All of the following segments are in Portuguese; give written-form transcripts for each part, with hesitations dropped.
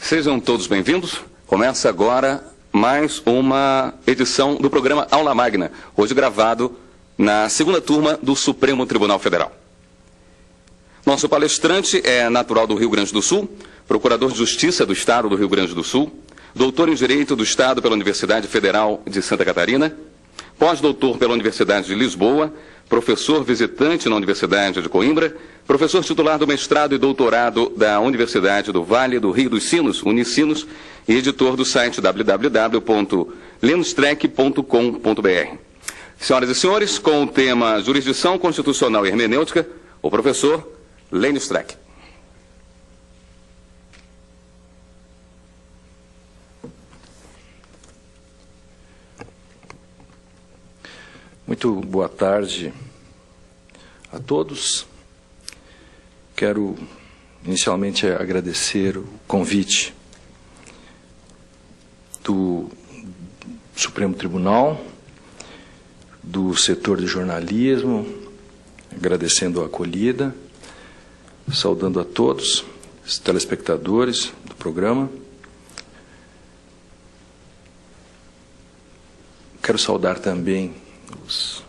Sejam todos bem-vindos. Começa agora mais uma edição do programa Aula Magna, hoje gravado na segunda turma do Supremo Tribunal Federal. Nosso palestrante é natural do Rio Grande do Sul, procurador de Justiça do Estado do Rio Grande do Sul, doutor em Direito do Estado pela Universidade Federal de Santa Catarina, pós-doutor pela Universidade de Lisboa, professor visitante na Universidade de Coimbra, professor titular do mestrado e doutorado da Universidade do Vale do Rio dos Sinos, Unicinos, e editor do site www.lenustrec.com.br. Senhoras e senhores, com o tema Jurisdição Constitucional e Hermenêutica, o professor Lênio Streck. Muito boa tarde a todos. Quero inicialmente agradecer o convite do Supremo Tribunal, do setor de jornalismo, agradecendo a acolhida, saudando a todos os telespectadores do programa. Quero saudar também os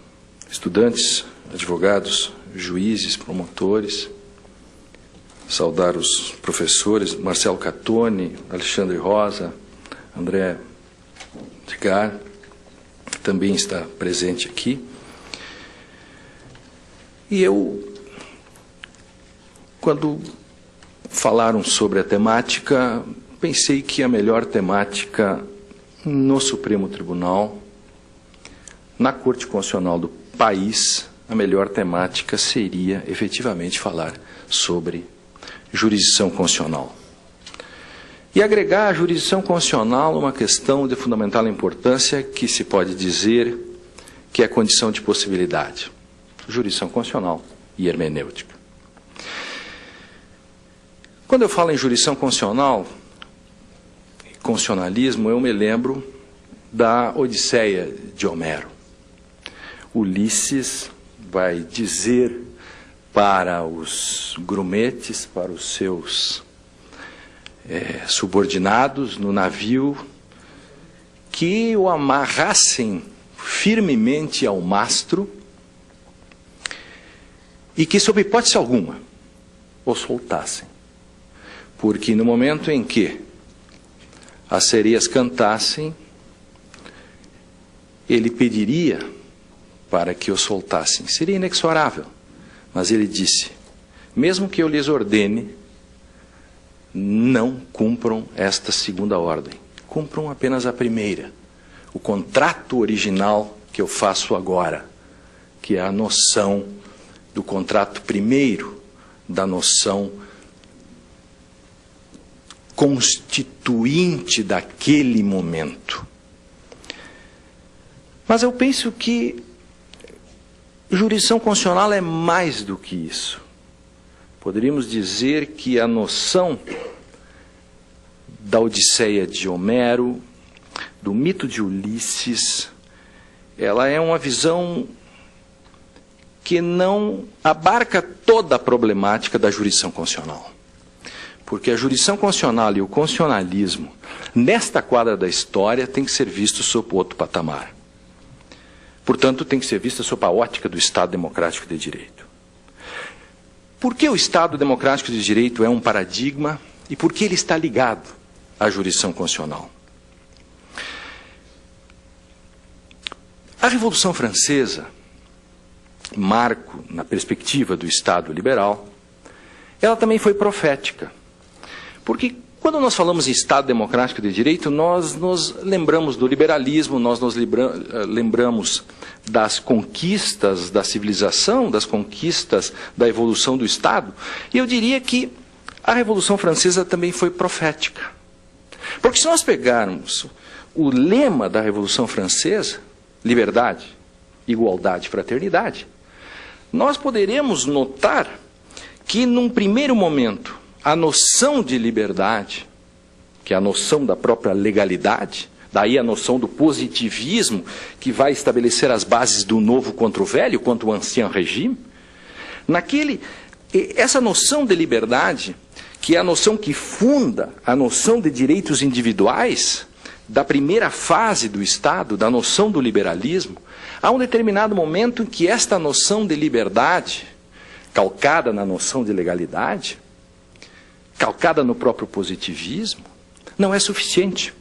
estudantes, advogados, juízes, promotores, saudar os professores Marcelo Catoni, Alexandre Rosa, André Edgar, que também está presente aqui. E eu, quando falaram sobre a temática, pensei que a melhor temática no Supremo Tribunal, na Corte Constitucional do país, a melhor temática seria efetivamente falar sobre jurisdição constitucional. E agregar à jurisdição constitucional uma questão de fundamental importância que se pode dizer que é condição de possibilidade. Jurisdição constitucional e hermenêutica. Quando eu falo em jurisdição constitucional e constitucionalismo, eu me lembro da Odisseia de Homero. Ulisses vai dizer para os grumetes, para os seus subordinados no navio, que o amarrassem firmemente ao mastro e que, sob hipótese alguma, o soltassem. Porque no momento em que as sereias cantassem, ele pediria para que o soltassem. Seria inexorável. Mas ele disse, mesmo que eu lhes ordene, não cumpram esta segunda ordem. Cumpram apenas a primeira. O contrato original que eu faço agora, que é a noção do contrato primeiro, da noção constituinte daquele momento. Mas eu penso que jurisdição constitucional é mais do que isso. Poderíamos dizer que a noção da Odisseia de Homero, do mito de Ulisses, ela é uma visão que não abarca toda a problemática da jurisdição constitucional. Porque a jurisdição constitucional e o constitucionalismo, nesta quadra da história, tem que ser visto sob outro patamar. Portanto, tem que ser vista sob a ótica do Estado Democrático de Direito. Por que o Estado Democrático de Direito é um paradigma e por que ele está ligado à jurisdição constitucional? A Revolução Francesa, marco na perspectiva do Estado liberal, ela também foi profética. Porque quando nós falamos em Estado Democrático de Direito, nós nos lembramos do liberalismo, nós nos lembramos das conquistas da civilização, das conquistas da evolução do Estado. E eu diria que a Revolução Francesa também foi profética. Porque se nós pegarmos o lema da Revolução Francesa, liberdade, igualdade e fraternidade, nós poderemos notar que, num primeiro momento, a noção de liberdade, que é a noção da própria legalidade, daí a noção do positivismo, que vai estabelecer as bases do novo contra o velho, contra o ancien regime, essa noção de liberdade que é a noção que funda a noção de direitos individuais, da primeira fase do Estado, da noção do liberalismo, há um determinado momento em que esta noção de liberdade, calcada na noção de legalidade, calcada no próprio positivismo, não é suficiente.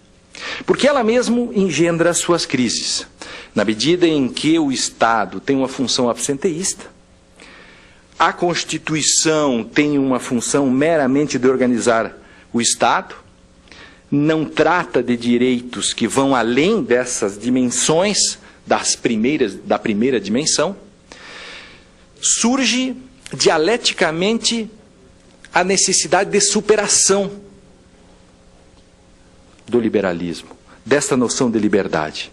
Porque ela mesmo engendra suas crises. Na medida em que o Estado tem uma função absenteísta, a Constituição tem uma função meramente de organizar o Estado, não trata de direitos que vão além dessas dimensões da primeira dimensão, surge dialeticamente a necessidade de superação do liberalismo, desta noção de liberdade.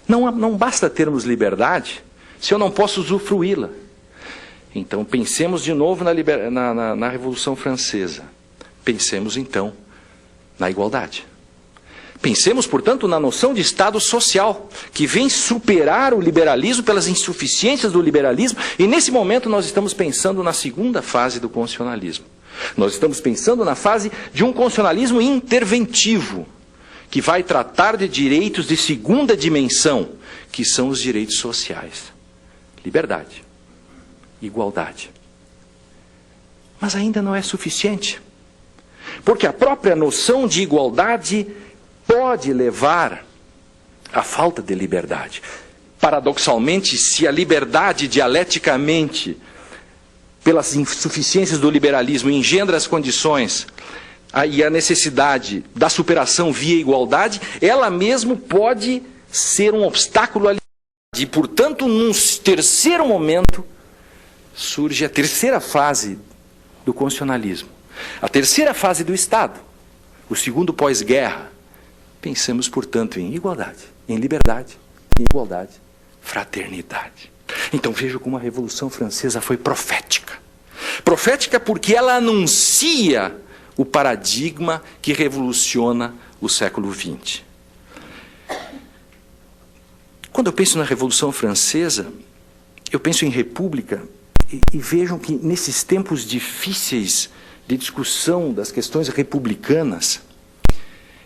Não basta termos liberdade se eu não posso usufruí-la. Então, pensemos de novo na Revolução Francesa. Pensemos, então, na igualdade. Pensemos, portanto, na noção de Estado social, que vem superar o liberalismo pelas insuficiências do liberalismo, e nesse momento nós estamos pensando na segunda fase do constitucionalismo. Nós estamos pensando na fase de um constitucionalismo interventivo, que vai tratar de direitos de segunda dimensão, que são os direitos sociais. Liberdade, igualdade. Mas ainda não é suficiente, porque a própria noção de igualdade pode levar à falta de liberdade. Paradoxalmente, se a liberdade dialeticamente, pelas insuficiências do liberalismo, engendra as condições e a necessidade da superação via igualdade, ela mesmo pode ser um obstáculo à liberdade. E, portanto, num terceiro momento, surge a terceira fase do constitucionalismo. A terceira fase do Estado, o segundo pós-guerra. Pensemos, portanto, em igualdade, em liberdade, em igualdade, fraternidade. Então veja como a Revolução Francesa foi profética. Profética porque ela anuncia o paradigma que revoluciona o século XX. Quando eu penso na Revolução Francesa, eu penso em república e vejam que nesses tempos difíceis de discussão das questões republicanas,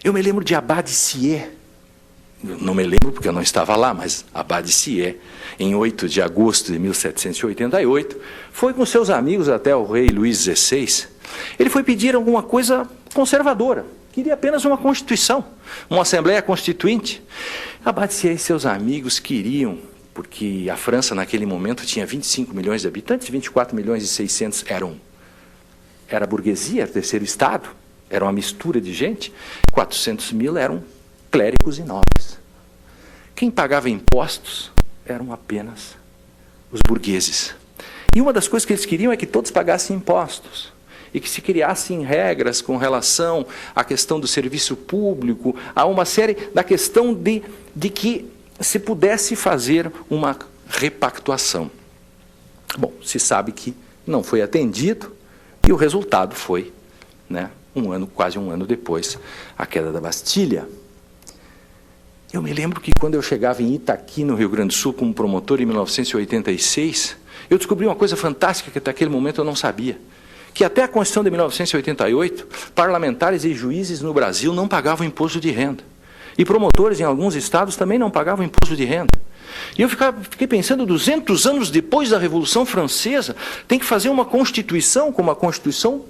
eu me lembro de Abad Sieyès. Não me lembro porque eu não estava lá, mas Abad Sieyès, em 8 de agosto de 1788, foi com seus amigos até o rei Luís XVI. Ele foi pedir alguma coisa conservadora. Queria apenas uma Constituição, uma Assembleia Constituinte. Abad Sieyès e seus amigos queriam, porque a França naquele momento tinha 25 milhões de habitantes, 24 milhões e 600 era a burguesia, era o terceiro Estado. Era uma mistura de gente, 400 mil eram clérigos e nobres. Quem pagava impostos eram apenas os burgueses. E uma das coisas que eles queriam é que todos pagassem impostos. E que se criassem regras com relação à questão do serviço público, a uma série da questão de que se pudesse fazer uma repactuação. Bom, se sabe que não foi atendido e o resultado foi, quase um ano depois, a queda da Bastilha. Eu me lembro que quando eu chegava em Itaqui, no Rio Grande do Sul, como promotor, em 1986, eu descobri uma coisa fantástica que até aquele momento eu não sabia, que até a Constituição de 1988, parlamentares e juízes no Brasil não pagavam imposto de renda. E promotores em alguns estados também não pagavam imposto de renda. E eu fiquei pensando, 200 anos depois da Revolução Francesa, tem que fazer uma Constituição, como a Constituição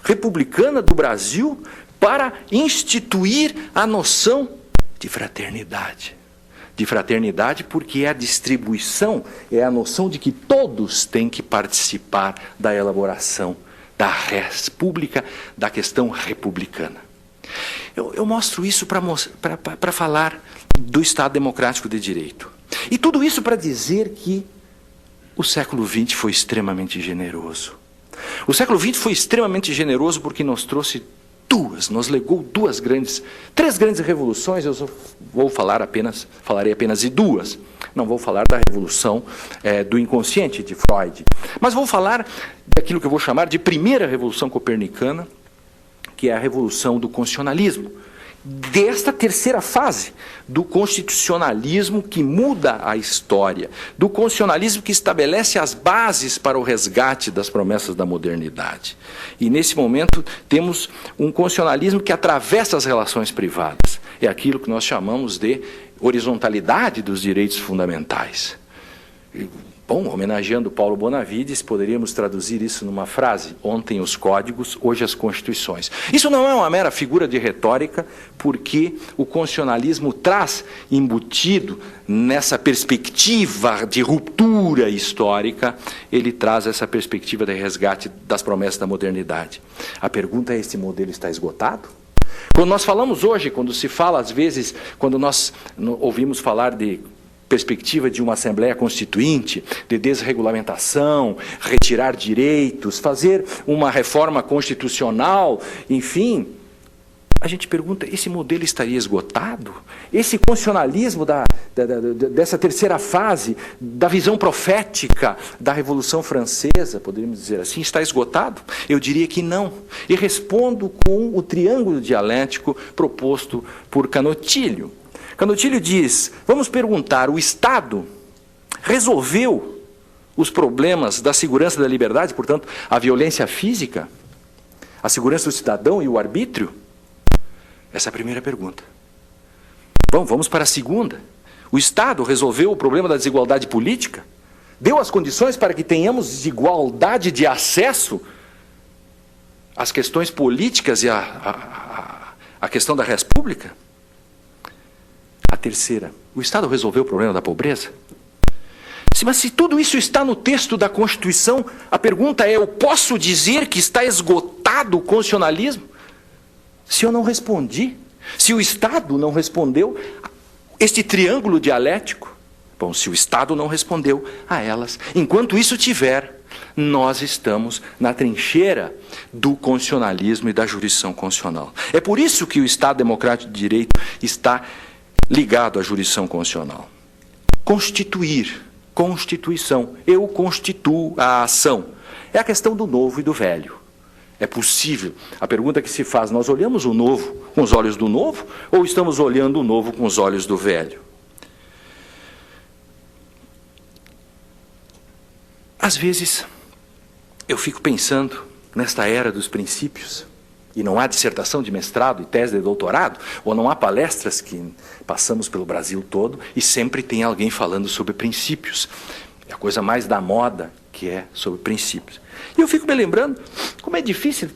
republicana do Brasil, para instituir a noção de fraternidade. De fraternidade porque é a distribuição, é a noção de que todos têm que participar da elaboração da res pública, da questão republicana. Eu mostro isso para falar do Estado Democrático de Direito. E tudo isso para dizer que o século XX foi extremamente generoso. O século XX foi extremamente generoso porque nos legou três grandes revoluções. Eu falarei apenas de duas. Não vou falar da revolução do inconsciente de Freud, mas vou falar daquilo que eu vou chamar de primeira revolução copernicana, que é a revolução do constitucionalismo, desta terceira fase do constitucionalismo que muda a história, do constitucionalismo que estabelece as bases para o resgate das promessas da modernidade. E, nesse momento, temos um constitucionalismo que atravessa as relações privadas. É aquilo que nós chamamos de horizontalidade dos direitos fundamentais. Bom, homenageando Paulo Bonavides, poderíamos traduzir isso numa frase: ontem os códigos, hoje as constituições. Isso não é uma mera figura de retórica, porque o constitucionalismo traz embutido nessa perspectiva de ruptura histórica, ele traz essa perspectiva de resgate das promessas da modernidade. A pergunta é: esse modelo está esgotado? Quando nós falamos hoje, quando se fala às vezes, quando nós ouvimos falar de perspectiva de uma Assembleia Constituinte, de desregulamentação, retirar direitos, fazer uma reforma constitucional, enfim, a gente pergunta: esse modelo estaria esgotado? Esse constitucionalismo dessa terceira fase, da visão profética da Revolução Francesa, poderíamos dizer assim, está esgotado? Eu diria que não. E respondo com o triângulo dialético proposto por Canotilho. Canotilho diz: vamos perguntar, o Estado resolveu os problemas da segurança e da liberdade, portanto, a violência física, a segurança do cidadão e o arbítrio? Essa é a primeira pergunta. Bom, vamos para a segunda. O Estado resolveu o problema da desigualdade política? Deu as condições para que tenhamos igualdade de acesso às questões políticas e à questão da res pública? A terceira: o Estado resolveu o problema da pobreza? Mas se tudo isso está no texto da Constituição, a pergunta é: eu posso dizer que está esgotado o constitucionalismo? Se eu não respondi, se o Estado não respondeu, este triângulo dialético, bom, se o Estado não respondeu a elas, enquanto isso tiver, nós estamos na trincheira do constitucionalismo e da jurisdição constitucional. É por isso que o Estado Democrático de Direito está ligado à jurisdição constitucional. Constituir, Constituição, eu constituo a ação. É a questão do novo e do velho. É possível. A pergunta que se faz: nós olhamos o novo com os olhos do novo ou estamos olhando o novo com os olhos do velho? Às vezes, eu fico pensando nesta era dos princípios, e não há dissertação de mestrado e tese de doutorado, ou não há palestras que passamos pelo Brasil todo e sempre tem alguém falando sobre princípios. É a coisa mais da moda que é sobre princípios. E eu fico me lembrando como é difícil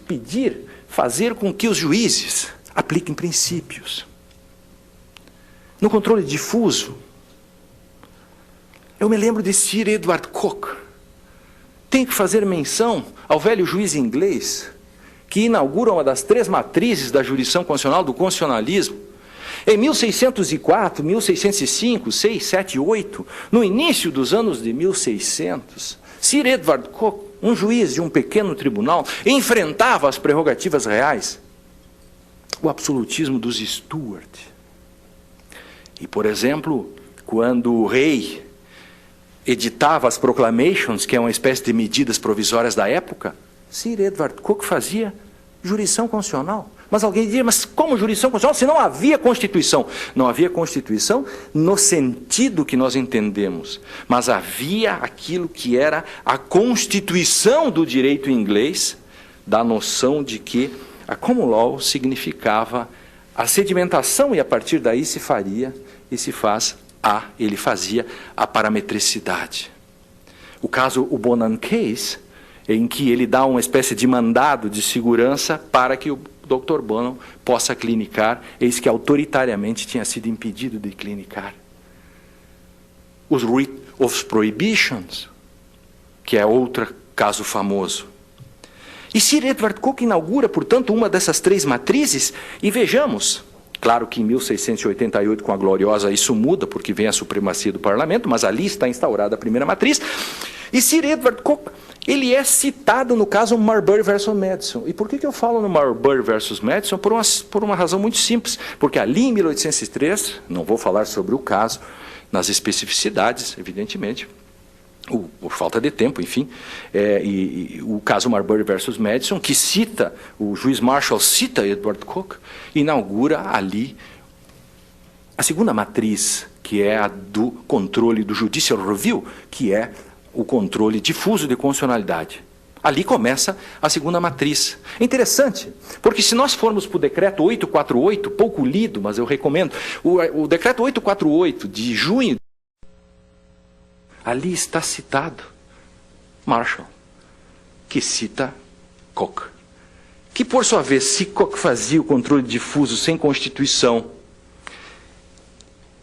fazer com que os juízes apliquem princípios. No controle difuso, eu me lembro de Sir Edward Coke. Tenho que fazer menção ao velho juiz inglês que inaugura uma das 3 matrizes da jurisdição constitucional, do constitucionalismo. Em 1604, 1605, 6, 7, 8, no início dos anos de 1600, Sir Edward Coke, um juiz de um pequeno tribunal, enfrentava as prerrogativas reais, o absolutismo dos Stuart. E, por exemplo, quando o rei editava as proclamations, que é uma espécie de medidas provisórias da época, Sir Edward Coke fazia jurisdição constitucional. Mas alguém diria: mas como jurisdição constitucional se não havia Constituição? Não havia Constituição no sentido que nós entendemos, mas havia aquilo que era a constituição do direito inglês, da noção de que a common law significava a sedimentação, e a partir daí se faria e se faz ele fazia a parametricidade. O caso, o Bonan Case, em que ele dá uma espécie de mandado de segurança para que o Dr. Bonan possa clinicar, eis que autoritariamente tinha sido impedido de clinicar. Os Writ of Prohibitions, que é outro caso famoso. E Sir Edward Coke inaugura, portanto, uma dessas 3 matrizes, e vejamos, claro que em 1688, com a Gloriosa, isso muda, porque vem a supremacia do parlamento, mas ali está instaurada a primeira matriz. E Sir Edward Coke, ele é citado no caso Marbury versus Madison. E por que eu falo no Marbury versus Madison? Por uma razão muito simples. Porque ali em 1803, não vou falar sobre o caso, nas especificidades, evidentemente, por falta de tempo, enfim, e o caso Marbury versus Madison, que cita, o juiz Marshall cita Edward Cook, inaugura ali a segunda matriz, que é a do controle do Judicial Review, que é o controle difuso de constitucionalidade. Ali começa a segunda matriz. É interessante, porque se nós formos para o decreto 848, pouco lido, mas eu recomendo, o decreto 848 de junho, ali está citado Marshall, que cita Cook. Que, por sua vez, se Cook fazia o controle difuso sem Constituição,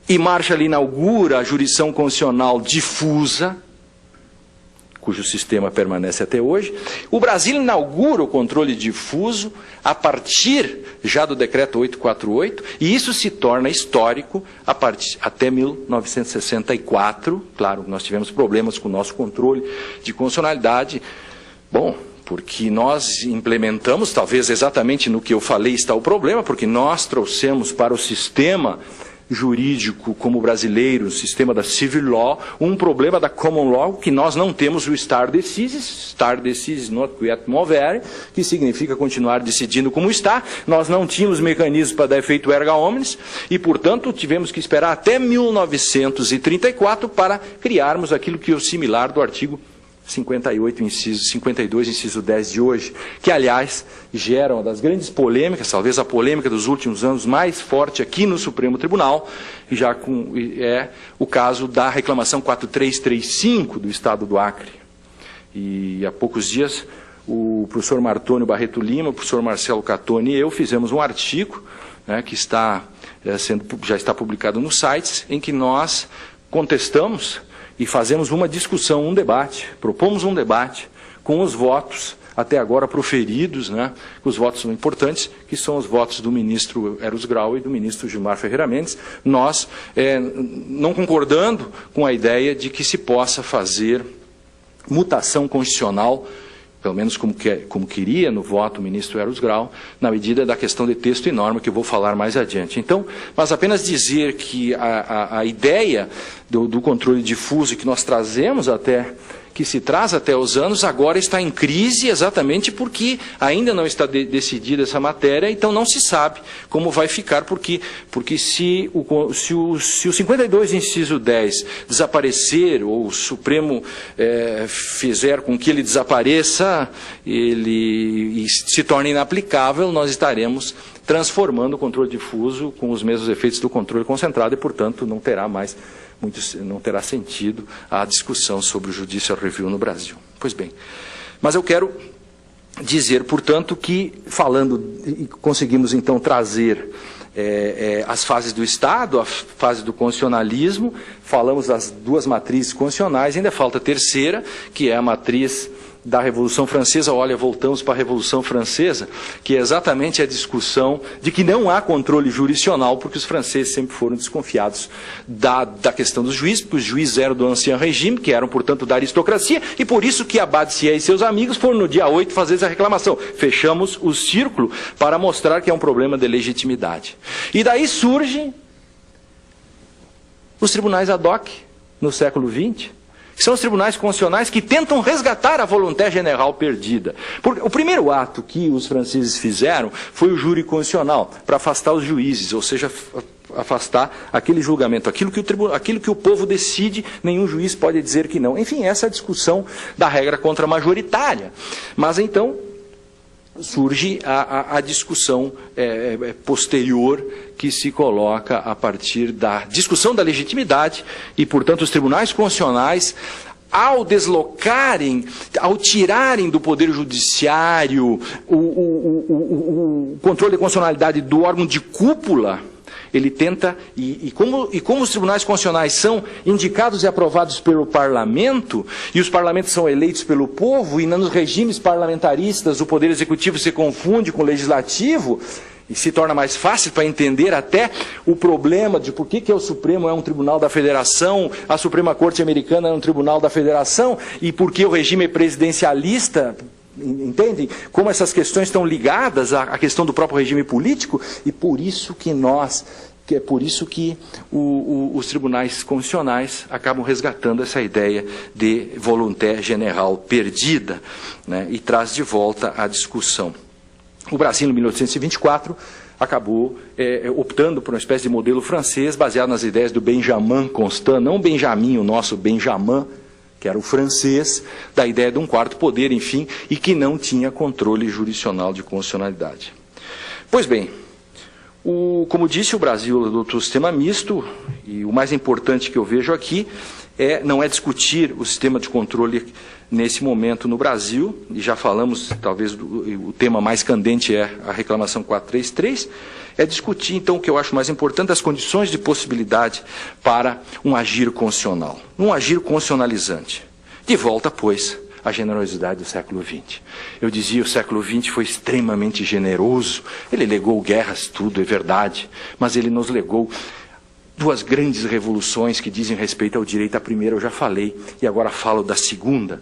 e Marshall inaugura a jurisdição constitucional difusa, cujo sistema permanece até hoje, o Brasil inaugura o controle difuso a partir já do decreto 848, e isso se torna histórico até 1964. Claro, nós tivemos problemas com o nosso controle de constitucionalidade. Bom, porque nós implementamos, talvez exatamente no que eu falei está o problema, porque nós trouxemos para o sistema jurídico como brasileiro, o sistema da civil law, um problema da common law, que nós não temos o stare decisis not quiet movere, que significa continuar decidindo como está. Nós não tínhamos mecanismos para dar efeito erga omnes, e, portanto, tivemos que esperar até 1934 para criarmos aquilo que é o similar do artigo 58, inciso 52, inciso 10 de hoje, que, aliás, gera uma das grandes polêmicas, talvez a polêmica dos últimos anos mais forte aqui no Supremo Tribunal, é o caso da reclamação 4335 do Estado do Acre. E há poucos dias, o professor Martônio Barreto Lima, o professor Marcelo Catoni e eu fizemos um artigo, né, que já está publicado nos sites, em que nós contestamos e fazemos uma discussão, um debate, propomos um debate com os votos até agora proferidos, né? Os votos são importantes, que são os votos do ministro Eros Grau e do ministro Gilmar Ferreira Mendes, nós não concordando com a ideia de que se possa fazer mutação constitucional, pelo menos como queria no voto o ministro Eros Grau, na medida da questão de texto e norma, que eu vou falar mais adiante. Então, mas apenas dizer que a ideia do controle difuso que nós trazemos que se traz até os anos, agora está em crise exatamente porque ainda não está decidida essa matéria, então não se sabe como vai ficar, porque se o 52, inciso 10, desaparecer, ou o Supremo fizer com que ele desapareça, ele se torne inaplicável, nós estaremos transformando o controle difuso com os mesmos efeitos do controle concentrado e, portanto, não terá sentido a discussão sobre o Judicial Review no Brasil. Pois bem, mas eu quero dizer, portanto, que conseguimos então trazer as fases do Estado, a fase do constitucionalismo, falamos das duas matrizes constitucionais, ainda falta a terceira, que é a matriz da Revolução Francesa. Olha, voltamos para a Revolução Francesa, que é exatamente a discussão de que não há controle jurisdicional, porque os franceses sempre foram desconfiados da questão dos juízes, porque os juízes eram do Ancien Regime, que eram, portanto, da aristocracia, e por isso que Abad Sieyès e seus amigos foram no dia 8 fazer essa reclamação. Fechamos o círculo para mostrar que é um problema de legitimidade. E daí surgem os tribunais ad hoc, no século XX, que são os tribunais constitucionais que tentam resgatar a volonté general perdida. Porque o primeiro ato que os franceses fizeram foi o júri constitucional, para afastar os juízes, ou seja, afastar aquele julgamento, aquilo que o povo decide, nenhum juiz pode dizer que não. Enfim, essa é a discussão da regra contra-majoritária. Mas então surge a discussão posterior, que se coloca a partir da discussão da legitimidade, e, portanto, os tribunais constitucionais, ao tirarem do Poder Judiciário o controle de constitucionalidade do órgão de cúpula, ele tenta, como os tribunais constitucionais são indicados e aprovados pelo parlamento, e os parlamentos são eleitos pelo povo, e nos regimes parlamentaristas o poder executivo se confunde com o legislativo, e se torna mais fácil para entender até o problema de por que o Supremo é um tribunal da Federação, a Suprema Corte Americana é um tribunal da Federação, e por que o regime é presidencialista. Entendem como essas questões estão ligadas à questão do próprio regime político? E por isso que nós que é por isso que os tribunais constitucionais acabam resgatando essa ideia de volonté general perdida, né, e traz de volta a discussão. O Brasil, em 1824, acabou optando por uma espécie de modelo francês, baseado nas ideias do Benjamin Constant, não Benjamin, o nosso Benjamin, que era o francês, da ideia de um quarto poder, enfim, e que não tinha controle jurisdicional de constitucionalidade. Pois bem, como disse, o Brasil adotou o sistema misto, e o mais importante que eu vejo aqui não é discutir o sistema de controle nesse momento no Brasil, e já falamos, talvez o tema mais candente é a reclamação 433, é discutir, então, o que eu acho mais importante, as condições de possibilidade para um agir constitucional, um agir constitucionalizante. De volta, pois, à generosidade do século XX. Eu dizia, o século XX foi extremamente generoso, ele legou guerras, tudo, é verdade, mas ele nos legou duas grandes revoluções que dizem respeito ao direito. A primeira eu já falei, e agora falo da segunda.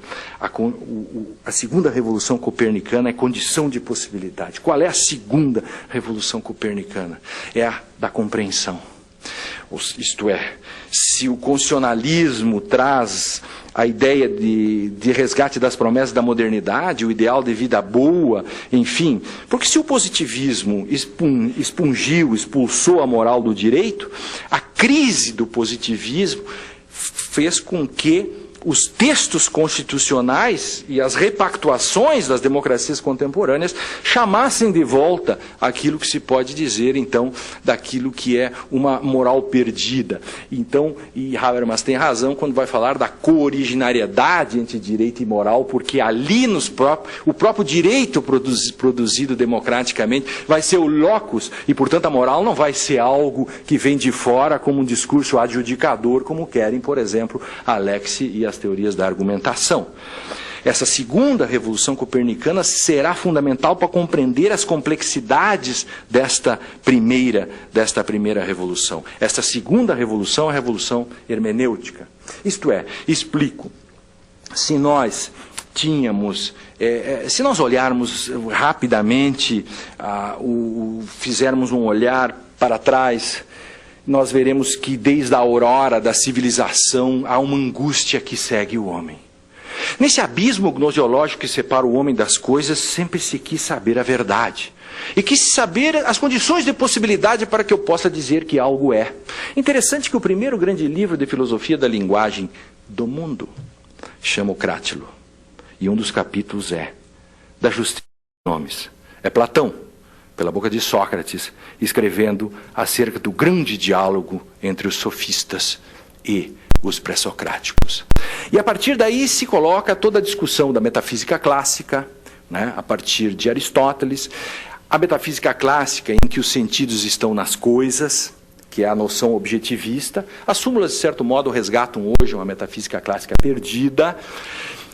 A segunda revolução copernicana é condição de possibilidade. Qual é a segunda revolução copernicana? É a da compreensão. Isto é, se o constitucionalismo traz a ideia de resgate das promessas da modernidade, o ideal de vida boa, enfim, porque se o positivismo expulsou a moral do direito, a crise do positivismo fez com que os textos constitucionais e as repactuações das democracias contemporâneas chamassem de volta aquilo que se pode dizer, então, daquilo que é uma moral perdida. Então, e Habermas tem razão quando vai falar da co-originariedade entre direito e moral, porque ali o próprio direito produzido democraticamente vai ser o locus, e, portanto, a moral não vai ser algo que vem de fora como um discurso adjudicador, como querem, por exemplo, Alexis e as teorias da argumentação. Essa segunda revolução copernicana será fundamental para compreender as complexidades desta primeira revolução. Esta segunda revolução é a revolução hermenêutica. Isto é, explico, se nós tínhamos, se nós olharmos rapidamente, fizermos um olhar para trás, nós veremos que desde a aurora da civilização há uma angústia que segue o homem. Nesse abismo gnoseológico que separa o homem das coisas, sempre se quis saber a verdade. E quis saber as condições de possibilidade para que eu possa dizer que algo é. Interessante que o primeiro grande livro de filosofia da linguagem do mundo chama o Crátilo. E um dos capítulos é da justiça dos nomes. É Platão, pela boca de Sócrates, escrevendo acerca do grande diálogo entre os sofistas e os pré-socráticos. E a partir daí se coloca toda a discussão da metafísica clássica, né, a partir de Aristóteles, a metafísica clássica em que os sentidos estão nas coisas, que é a noção objetivista. As súmulas, de certo modo, resgatam hoje uma metafísica clássica perdida.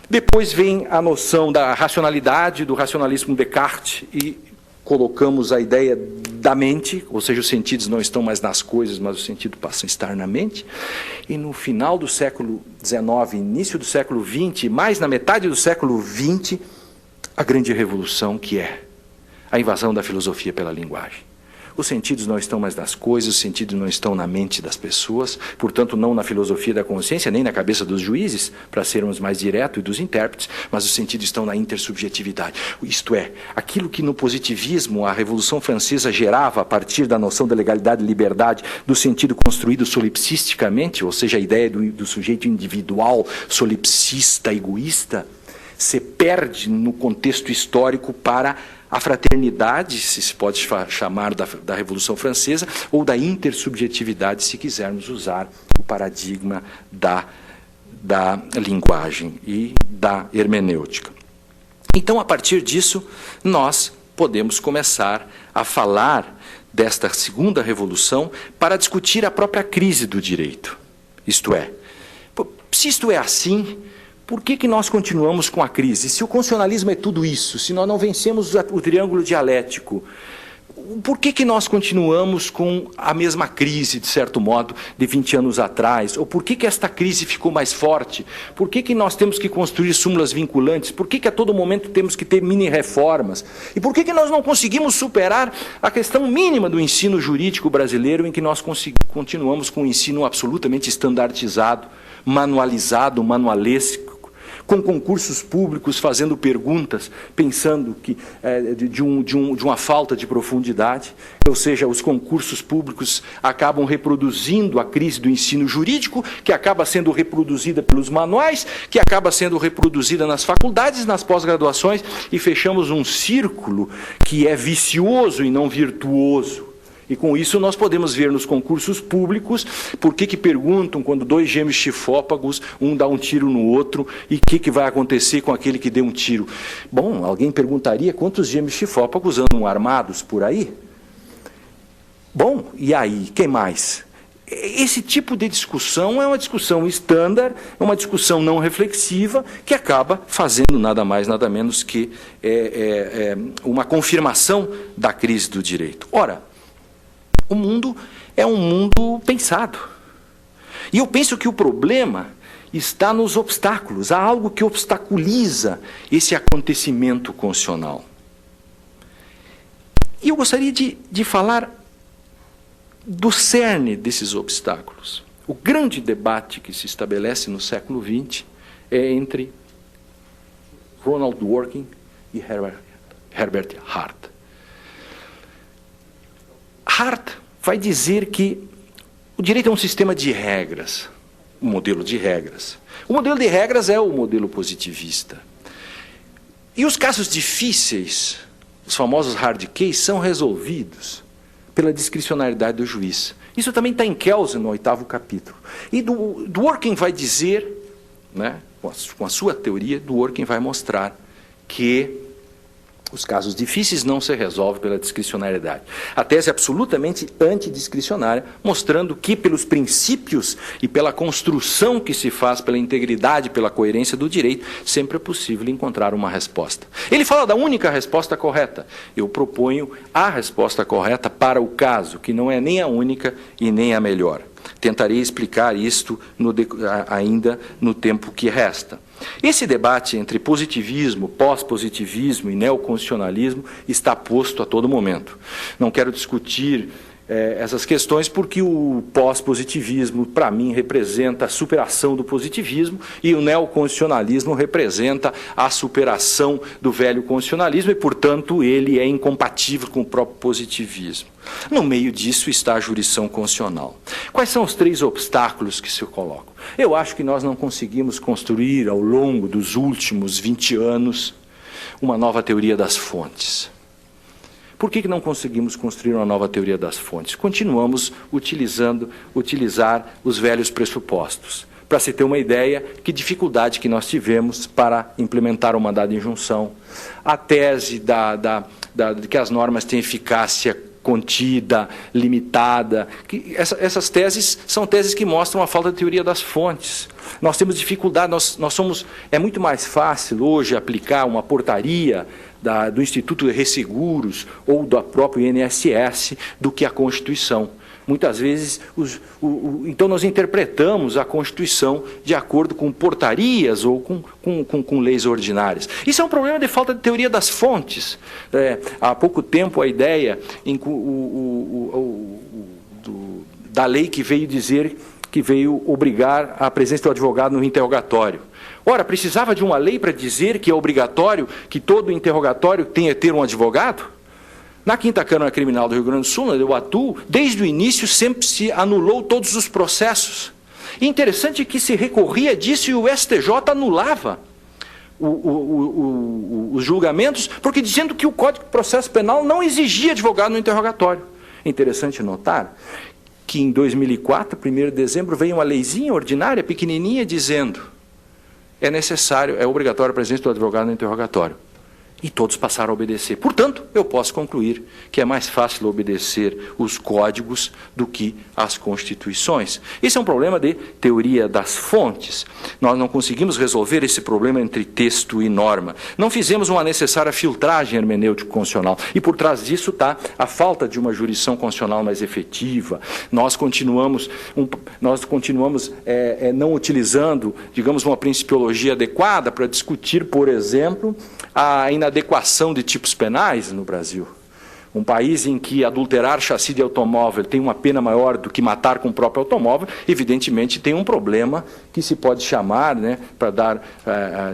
Depois vem a noção da racionalidade, do racionalismo Descartes, e colocamos a ideia da mente, ou seja, os sentidos não estão mais nas coisas, mas o sentido passa a estar na mente. E no final do século XIX, início do século XX, mais na metade do século XX, a grande revolução que é a invasão da filosofia pela linguagem. Os sentidos não estão mais nas coisas, os sentidos não estão na mente das pessoas, portanto não na filosofia da consciência, nem na cabeça dos juízes, para sermos mais diretos, e dos intérpretes, mas os sentidos estão na intersubjetividade. Isto é, aquilo que no positivismo a Revolução Francesa gerava a partir da noção da legalidade e liberdade, do sentido construído solipsisticamente, ou seja, a ideia do sujeito individual, solipsista, egoísta, se perde no contexto histórico para a fraternidade, se pode chamar da Revolução Francesa, ou da intersubjetividade, se quisermos usar o paradigma da linguagem e da hermenêutica. Então, a partir disso, nós podemos começar a falar desta segunda revolução para discutir a própria crise do direito. Isto é, se isto é assim, por que nós continuamos com a crise? Se o constitucionalismo é tudo isso, se nós não vencemos o triângulo dialético, Por que nós continuamos com a mesma crise, de certo modo, de 20 anos atrás? Ou por que esta crise ficou mais forte? Por que nós temos que construir súmulas vinculantes? Por que a todo momento temos que ter mini-reformas? E por que nós não conseguimos superar a questão mínima do ensino jurídico brasileiro, em que nós continuamos com um ensino absolutamente estandardizado, manualizado, manualesco, com concursos públicos fazendo perguntas, pensando que de uma falta de profundidade, ou seja, os concursos públicos acabam reproduzindo a crise do ensino jurídico, que acaba sendo reproduzida pelos manuais, que acaba sendo reproduzida nas faculdades, nas pós-graduações, e fechamos um círculo que é vicioso e não virtuoso. E com isso nós podemos ver nos concursos públicos por que perguntam quando dois gêmeos chifópagos, um dá um tiro no outro, e o que vai acontecer com aquele que deu um tiro. Bom, alguém perguntaria quantos gêmeos chifópagos andam armados por aí? Bom, e aí, quem mais? Esse tipo de discussão é uma discussão estándar, é uma discussão não reflexiva, que acaba fazendo nada mais, nada menos que uma confirmação da crise do direito. Ora, o mundo é um mundo pensado. E eu penso que o problema está nos obstáculos. Há algo que obstaculiza esse acontecimento constitucional. E eu gostaria de falar do cerne desses obstáculos. O grande debate que se estabelece no século XX é entre Ronald Dworkin e Herbert Hart. Hart vai dizer que o direito é um sistema de regras, um modelo de regras. O modelo de regras é o modelo positivista. E os casos difíceis, os famosos hard cases, são resolvidos pela discricionariedade do juiz. Isso também está em Kelsen, no 8º capítulo. E Dworkin vai dizer, né, com a sua teoria, Dworkin vai mostrar que os casos difíceis não se resolvem pela discricionariedade. A tese é absolutamente antidiscricionária, mostrando que, pelos princípios e pela construção que se faz, pela integridade, pela coerência do direito, sempre é possível encontrar uma resposta. Ele fala da única resposta correta. Eu proponho a resposta correta para o caso, que não é nem a única e nem a melhor. Tentarei explicar isto ainda no tempo que resta. Esse debate entre positivismo, pós-positivismo e neoconstitucionalismo está posto a todo momento. Não quero discutir essas questões porque o pós-positivismo, para mim, representa a superação do positivismo e o neoconstitucionalismo representa a superação do velho constitucionalismo e, portanto, ele é incompatível com o próprio positivismo. No meio disso está a jurisdição constitucional. Quais são os 3 obstáculos que se colocam? Eu acho que nós não conseguimos construir, ao longo dos últimos 20 anos, uma nova teoria das fontes. Por que não conseguimos construir uma nova teoria das fontes? Continuamos utilizar os velhos pressupostos. Para se ter uma ideia, que dificuldade que nós tivemos para implementar o mandado de injunção, a tese de que as normas têm eficácia contida, limitada. Essas teses são teses que mostram a falta de teoria das fontes. Nós temos dificuldade, é muito mais fácil hoje aplicar uma portaria do Instituto de Resseguros ou do próprio INSS do que a Constituição. Muitas vezes, então nós interpretamos a Constituição de acordo com portarias ou com leis ordinárias. Isso é um problema de falta de teoria das fontes. Há pouco tempo a ideia da lei que veio obrigar a presença do advogado no interrogatório. Ora, precisava de uma lei para dizer que é obrigatório que todo interrogatório tenha que ter um advogado? Na 5ª Câmara Criminal do Rio Grande do Sul, onde eu atuo, desde o início sempre se anulou todos os processos. E interessante que se recorria disso e o STJ anulava os julgamentos, porque dizendo que o Código de Processo Penal não exigia advogado no interrogatório. É interessante notar que em 2004, 1º de dezembro, veio uma leizinha ordinária, pequenininha, dizendo é obrigatório a presença do advogado no interrogatório. E todos passaram a obedecer. Portanto, eu posso concluir que é mais fácil obedecer os códigos do que as constituições. Esse é um problema de teoria das fontes. Nós não conseguimos resolver esse problema entre texto e norma. Não fizemos uma necessária filtragem hermenêutico-constitucional. E por trás disso está a falta de uma jurisdição constitucional mais efetiva. Nós continuamos não utilizando, digamos, uma principiologia adequada para discutir, por exemplo, a inadequação de tipos penais no Brasil. Um país em que adulterar chassi de automóvel tem uma pena maior do que matar com o próprio automóvel, evidentemente tem um problema que se pode chamar,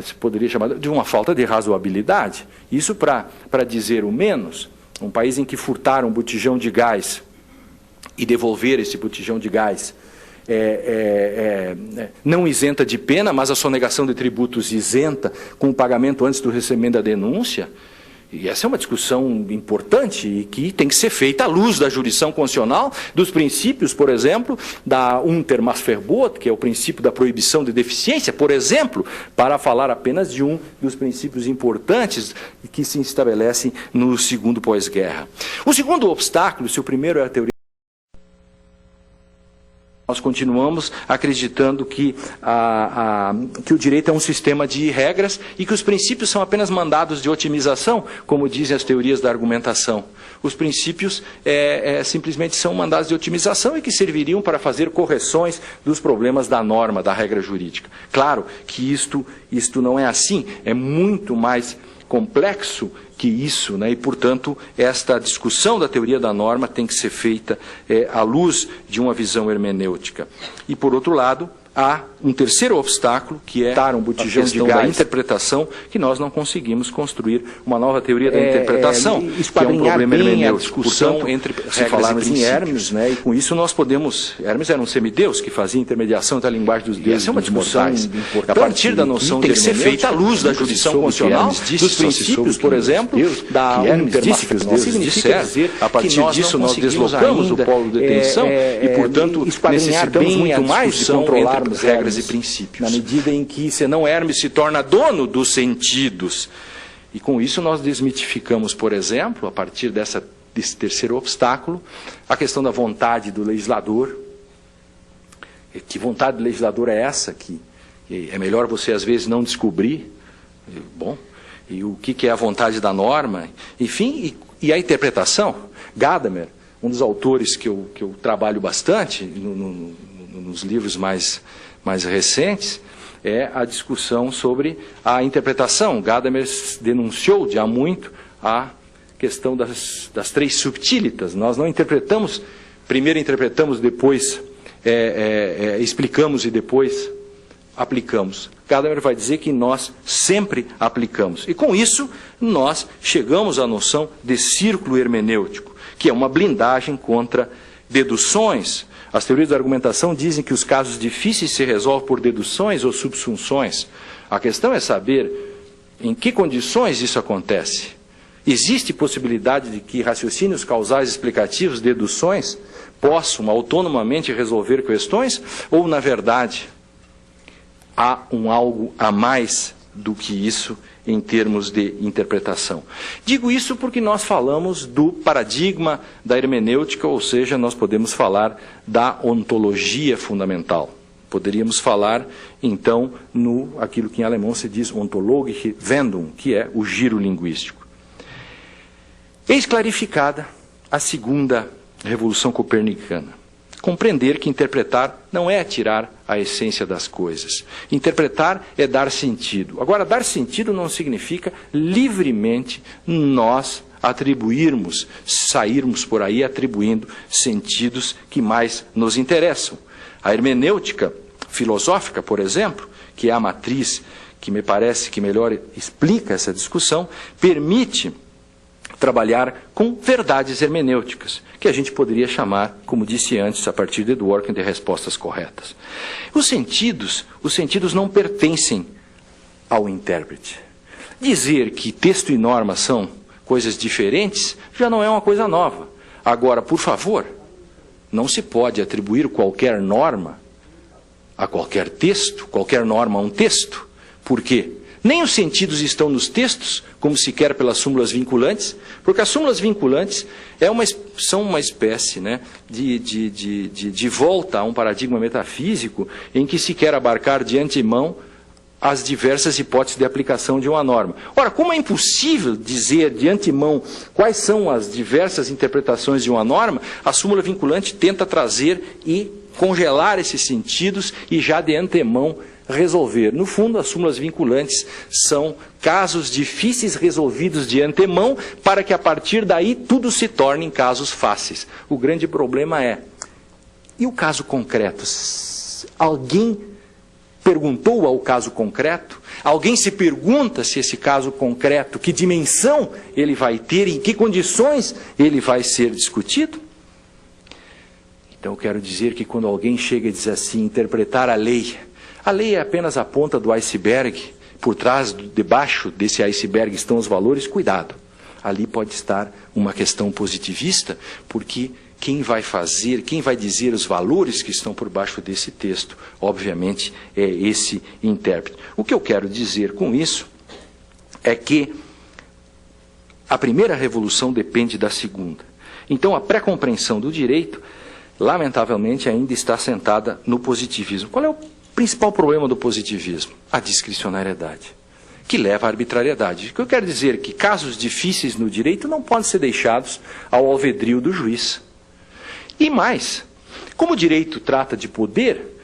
se poderia chamar de uma falta de razoabilidade. Isso para dizer o menos. Um país em que furtar um botijão de gás e devolver esse botijão de gás não isenta de pena, mas a sonegação de tributos isenta com o pagamento antes do recebimento da denúncia. E essa é uma discussão importante e que tem que ser feita à luz da jurisdição constitucional, dos princípios, por exemplo, da Untermaßverbot, que é o princípio da proibição de deficiência, por exemplo, para falar apenas de um dos princípios importantes que se estabelecem no segundo pós-guerra. O segundo obstáculo, se o primeiro é a teoria, nós continuamos acreditando que o direito é um sistema de regras e que os princípios são apenas mandados de otimização, como dizem as teorias da argumentação. Os princípios simplesmente são mandados de otimização e que serviriam para fazer correções dos problemas da norma, da regra jurídica. Claro que isto não é assim, é muito mais complexo que isso, e, portanto, esta discussão da teoria da norma tem que ser feita à luz de uma visão hermenêutica. E, por outro lado, há um terceiro obstáculo, que é um botijão de gás da interpretação, que nós não conseguimos construir uma nova teoria da interpretação, que é um problema hermenêutico. Portanto, entre regras e princípios. Em Hermes, e com isso nós podemos... Hermes era um semideus que fazia intermediação entre a linguagem dos deuses. Essa é uma discussão importante. A partir da noção de hermenêutica, tem que ser feita à luz da jurisdição constitucional, dos princípios, por exemplo, da Untermaßverbot. A partir disso nós deslocamos o polo de detenção e, portanto, necessitamos muito mais de controlar regras e princípios. Na medida em que senão Hermes se torna dono dos sentidos. E com isso nós desmitificamos, por exemplo, a partir desse terceiro obstáculo, a questão da vontade do legislador. Que vontade do legislador é essa? Que é melhor você às vezes não descobrir. Bom, e o que é a vontade da norma? Enfim, e a interpretação. Gadamer, um dos autores que eu trabalho bastante nos livros mais recentes, é a discussão sobre a interpretação. Gadamer denunciou de há muito a questão das três subtílitas. Nós não interpretamos, primeiro interpretamos, depois explicamos e depois aplicamos. Gadamer vai dizer que nós sempre aplicamos. E com isso, nós chegamos à noção de círculo hermenêutico, que é uma blindagem contra deduções. As teorias da argumentação dizem que os casos difíceis se resolvem por deduções ou subsunções. A questão é saber em que condições isso acontece. Existe possibilidade de que raciocínios causais explicativos, deduções, possam autonomamente resolver questões? Ou, na verdade, há algo a mais do que isso em termos de interpretação? Digo isso porque nós falamos do paradigma da hermenêutica, ou seja, nós podemos falar da ontologia fundamental. Poderíamos falar, então, aquilo que em alemão se diz ontologische Wendung, que é o giro linguístico. Eis clarificada a segunda revolução copernicana. Compreender que interpretar não é tirar a essência das coisas. Interpretar é dar sentido. Agora, dar sentido não significa livremente nós sairmos por aí atribuindo sentidos que mais nos interessam. A hermenêutica filosófica, por exemplo, que é a matriz que me parece que melhor explica essa discussão, permite trabalhar com verdades hermenêuticas, que a gente poderia chamar, como disse antes, a partir de Dworkin, de respostas corretas. Os sentidos não pertencem ao intérprete. Dizer que texto e norma são coisas diferentes já não é uma coisa nova. Agora, por favor, não se pode atribuir qualquer norma a qualquer texto, qualquer norma a um texto. Por quê? Nem os sentidos estão nos textos, como se quer pelas súmulas vinculantes, porque as súmulas vinculantes são uma espécie, né, de volta a um paradigma metafísico em que se quer abarcar de antemão as diversas hipóteses de aplicação de uma norma. Ora, como é impossível dizer de antemão quais são as diversas interpretações de uma norma, a súmula vinculante tenta trazer e congelar esses sentidos e já de antemão resolver. No fundo, as súmulas vinculantes são casos difíceis resolvidos de antemão para que a partir daí tudo se torne em casos fáceis. O grande problema é, e o caso concreto? Alguém perguntou ao caso concreto? Alguém se pergunta se esse caso concreto, que dimensão ele vai ter, em que condições ele vai ser discutido? Então eu quero dizer que quando alguém chega e diz assim, interpretar a lei é apenas a ponta do iceberg, por trás, debaixo desse iceberg estão os valores, cuidado. Ali pode estar uma questão positivista, porque quem vai dizer os valores que estão por baixo desse texto, obviamente, é esse intérprete. O que eu quero dizer com isso é que a primeira revolução depende da segunda. Então a pré-compreensão do direito, lamentavelmente, ainda está assentada no positivismo. Qual é o principal problema do positivismo? A discricionariedade, que leva à arbitrariedade. O que eu quero dizer é que casos difíceis no direito não podem ser deixados ao alvedrio do juiz. E mais, como o direito trata de poder,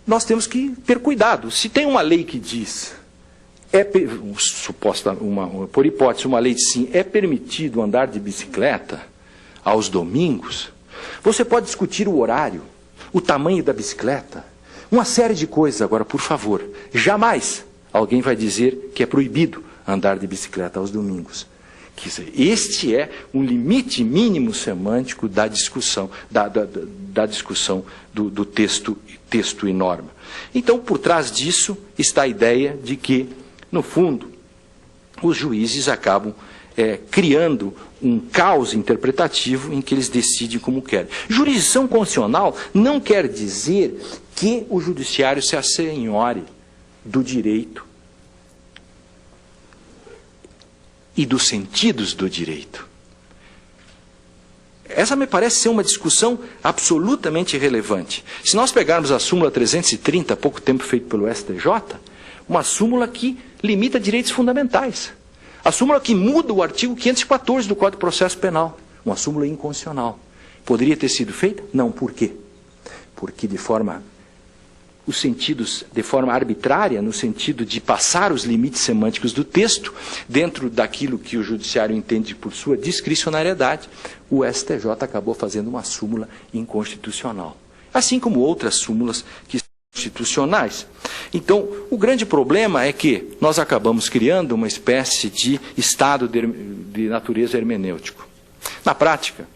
nós temos que ter cuidado. Se tem uma lei que diz, por hipótese, uma lei diz sim, é permitido andar de bicicleta aos domingos, você pode discutir o horário, o tamanho da bicicleta, uma série de coisas. Agora, por favor, jamais alguém vai dizer que é proibido andar de bicicleta aos domingos. Este é um limite mínimo semântico da discussão, da discussão do texto e norma. Então, por trás disso está a ideia de que, no fundo, os juízes acabam criando um caos interpretativo em que eles decidem como querem. Jurisdição constitucional não quer dizer que o judiciário se assenhore do direito e dos sentidos do direito. Essa me parece ser uma discussão absolutamente relevante. Se nós pegarmos a súmula 330, há pouco tempo feito pelo STJ, uma súmula que limita direitos fundamentais. A súmula que muda o artigo 514 do Código de Processo Penal. Uma súmula inconstitucional. Poderia ter sido feita? Não. Por quê? Porque os sentidos de forma arbitrária, no sentido de passar os limites semânticos do texto, dentro daquilo que o judiciário entende por sua discricionariedade, o STJ acabou fazendo uma súmula inconstitucional. Assim como outras súmulas que são constitucionais. Então, o grande problema é que nós acabamos criando uma espécie de estado de natureza hermenêutico. Na prática,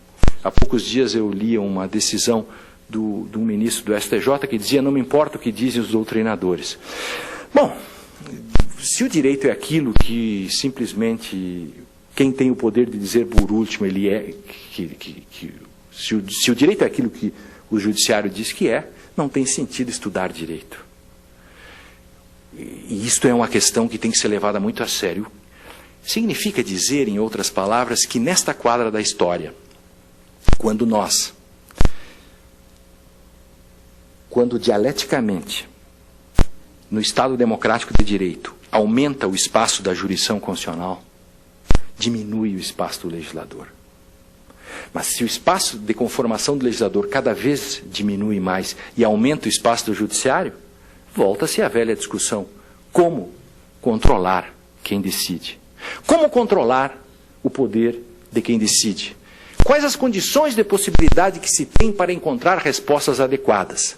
há poucos dias eu li uma decisão de um ministro do STJ que dizia: não me importa o que dizem os doutrinadores. Bom, se o direito é aquilo que simplesmente quem tem o poder de dizer por último ele é, se o direito é aquilo que o judiciário diz que é, não tem sentido estudar direito. E isto é uma questão que tem que ser levada muito a sério. Significa dizer, em outras palavras, que nesta quadra da história, quando dialeticamente, no Estado democrático de direito, aumenta o espaço da jurisdição constitucional, diminui o espaço do legislador. Mas se o espaço de conformação do legislador cada vez diminui mais e aumenta o espaço do judiciário, volta-se à velha discussão: como controlar quem decide? Como controlar o poder de quem decide? Quais as condições de possibilidade que se tem para encontrar respostas adequadas?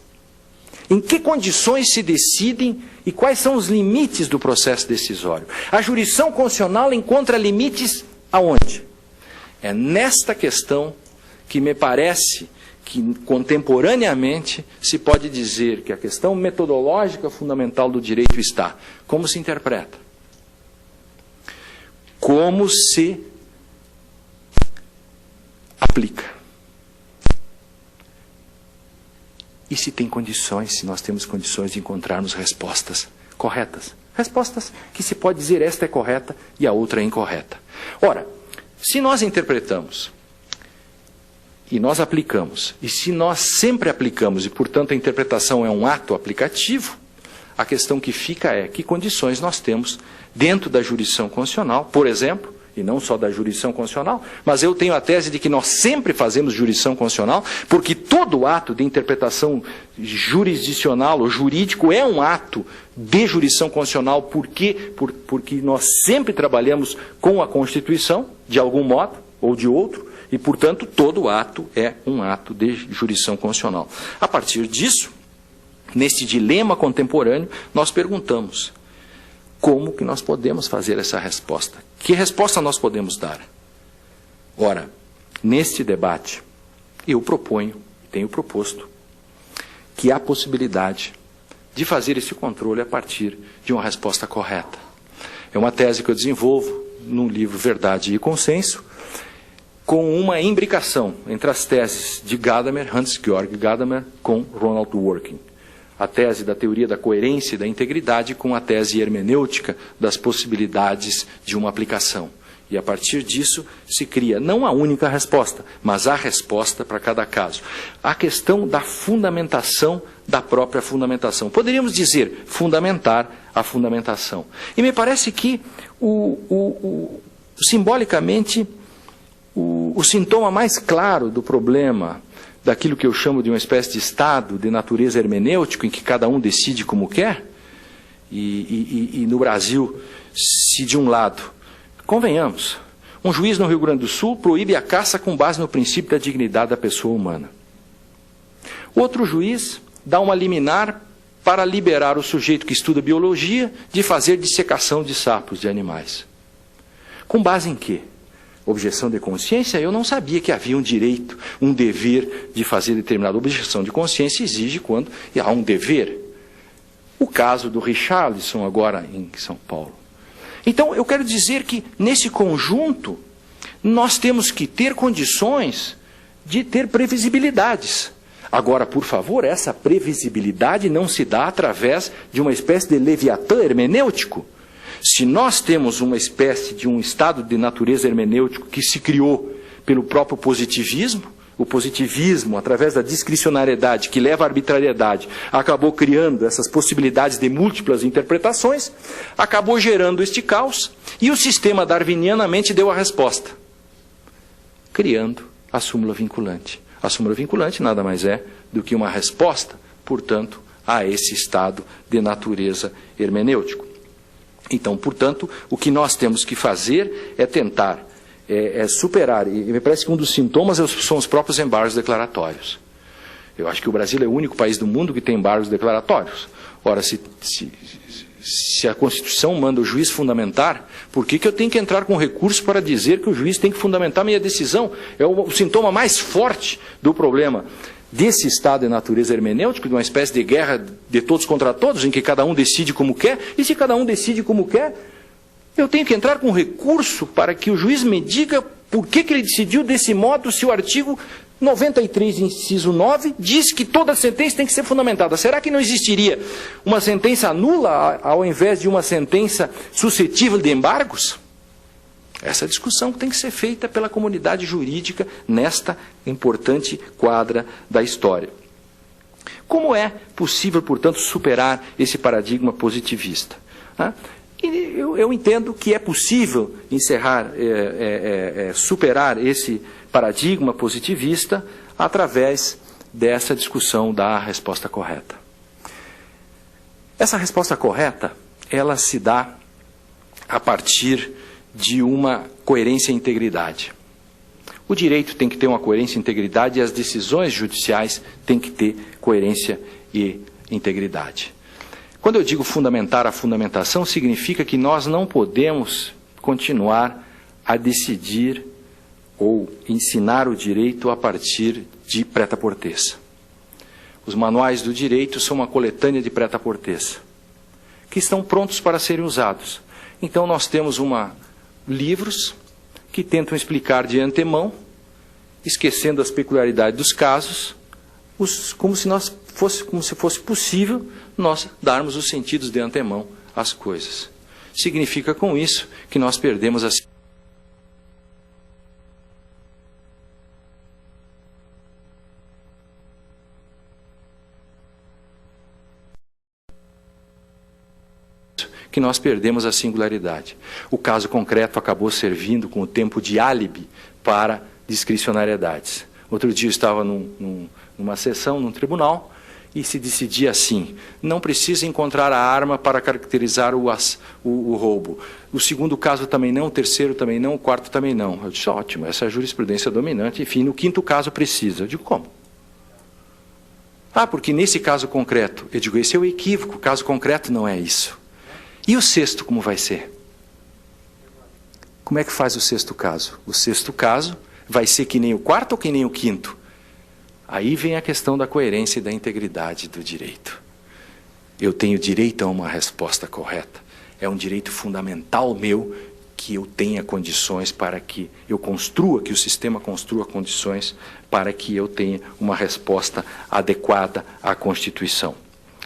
Em que condições se decidem e quais são os limites do processo decisório? A jurisdição constitucional encontra limites aonde? É nesta questão que me parece que contemporaneamente se pode dizer que a questão metodológica fundamental do direito está: como se interpreta? Como se aplica? E se tem condições, se nós temos condições de encontrarmos respostas corretas Respostas que se pode dizer esta é correta e a outra é incorreta. Ora, se nós interpretamos e nós aplicamos, e se nós sempre aplicamos e, portanto, a interpretação é um ato aplicativo, a questão que fica é que condições nós temos dentro da jurisdição constitucional, por exemplo, e não só da jurisdição constitucional, mas eu tenho a tese de que nós sempre fazemos jurisdição constitucional, porque todo ato de interpretação jurisdicional ou jurídico é um ato de jurisdição constitucional, porque nós sempre trabalhamos com a Constituição, de algum modo ou de outro, e, portanto, todo ato é um ato de jurisdição constitucional. A partir disso, neste dilema contemporâneo, nós perguntamos: como que nós podemos fazer essa resposta? Que resposta nós podemos dar? Ora, neste debate, eu proponho, tenho proposto, que há possibilidade de fazer esse controle a partir de uma resposta correta. É uma tese que eu desenvolvo no livro Verdade e Consenso, com uma imbricação entre as teses de Gadamer, Hans-Georg Gadamer, com Ronald Dworkin. A tese da teoria da coerência e da integridade com a tese hermenêutica das possibilidades de uma aplicação. E a partir disso se cria não a única resposta, mas a resposta para cada caso. A questão da fundamentação da própria fundamentação. Poderíamos dizer fundamentar a fundamentação. E me parece que simbolicamente o sintoma mais claro do problema, daquilo que eu chamo de uma espécie de estado de natureza hermenêutico, em que cada um decide como quer, e no Brasil, se de um lado, convenhamos, um juiz no Rio Grande do Sul proíbe a caça com base no princípio da dignidade da pessoa humana. Outro juiz dá uma liminar para liberar o sujeito que estuda biologia de fazer dissecação de sapos, de animais. Com base em quê? Objeção de consciência? Eu não sabia que havia um direito, um dever de fazer determinada objeção de consciência. Exige quando há um dever. O caso do Richarlison, agora em São Paulo. Então, eu quero dizer que, nesse conjunto, nós temos que ter condições de ter previsibilidades. Agora, por favor, essa previsibilidade não se dá através de uma espécie de leviatã hermenêutico. Se nós temos uma espécie de um estado de natureza hermenêutico que se criou pelo próprio positivismo, o positivismo, através da discricionariedade que leva à arbitrariedade, acabou criando essas possibilidades de múltiplas interpretações, acabou gerando este caos, e o sistema darwinianamente deu a resposta, criando a súmula vinculante. A súmula vinculante nada mais é do que uma resposta, portanto, a esse estado de natureza hermenêutico. Então, portanto, o que nós temos que fazer é tentar superar, e me parece que um dos sintomas são os próprios embargos declaratórios. Eu acho que o Brasil é o único país do mundo que tem embargos declaratórios. Ora, se a Constituição manda o juiz fundamentar, por que eu tenho que entrar com recurso para dizer que o juiz tem que fundamentar minha decisão? É o sintoma mais forte do problema desse estado de natureza hermenêutica, de uma espécie de guerra de todos contra todos, em que cada um decide como quer, e se cada um decide como quer, eu tenho que entrar com recurso para que o juiz me diga por que ele decidiu desse modo, se o artigo 93, inciso 9, diz que toda sentença tem que ser fundamentada. Será que não existiria uma sentença nula ao invés de uma sentença suscetível de embargos? Essa discussão tem que ser feita pela comunidade jurídica nesta importante quadra da história. Como é possível, portanto, superar esse paradigma positivista? Eu entendo que é possível superar esse paradigma positivista através dessa discussão da resposta correta. Essa resposta correta, ela se dá a partir de uma coerência e integridade. O direito tem que ter uma coerência e integridade e as decisões judiciais têm que ter coerência e integridade. Quando eu digo fundamentar a fundamentação, significa que nós não podemos continuar a decidir ou ensinar o direito a partir de prêt-à-porter. Os manuais do direito são uma coletânea de prêt-à-porter, que estão prontos para serem usados. Então nós temos livros que tentam explicar de antemão, esquecendo as peculiaridades dos casos, como se fosse possível nós darmos os sentidos de antemão as coisas. Significa com isso que nós perdemos a singularidade. O caso concreto acabou servindo com o tempo de álibi para discricionariedades. Outro dia eu estava numa sessão, num tribunal, e se decidia assim: não precisa encontrar a arma para caracterizar o roubo. O segundo caso também não, o terceiro também não, o quarto também não. Eu disse, ótimo, essa é a jurisprudência dominante. Enfim, no quinto caso precisa. Eu digo, como? Ah, porque nesse caso concreto. Eu digo, esse é o equívoco, o caso concreto não é isso. E o sexto, como vai ser? Como é que faz o sexto caso? O sexto caso vai ser que nem o quarto ou que nem o quinto? Aí vem a questão da coerência e da integridade do direito. Eu tenho direito a uma resposta correta. É um direito fundamental meu que eu tenha condições para que eu construa, que o sistema construa condições para que eu tenha uma resposta adequada à Constituição.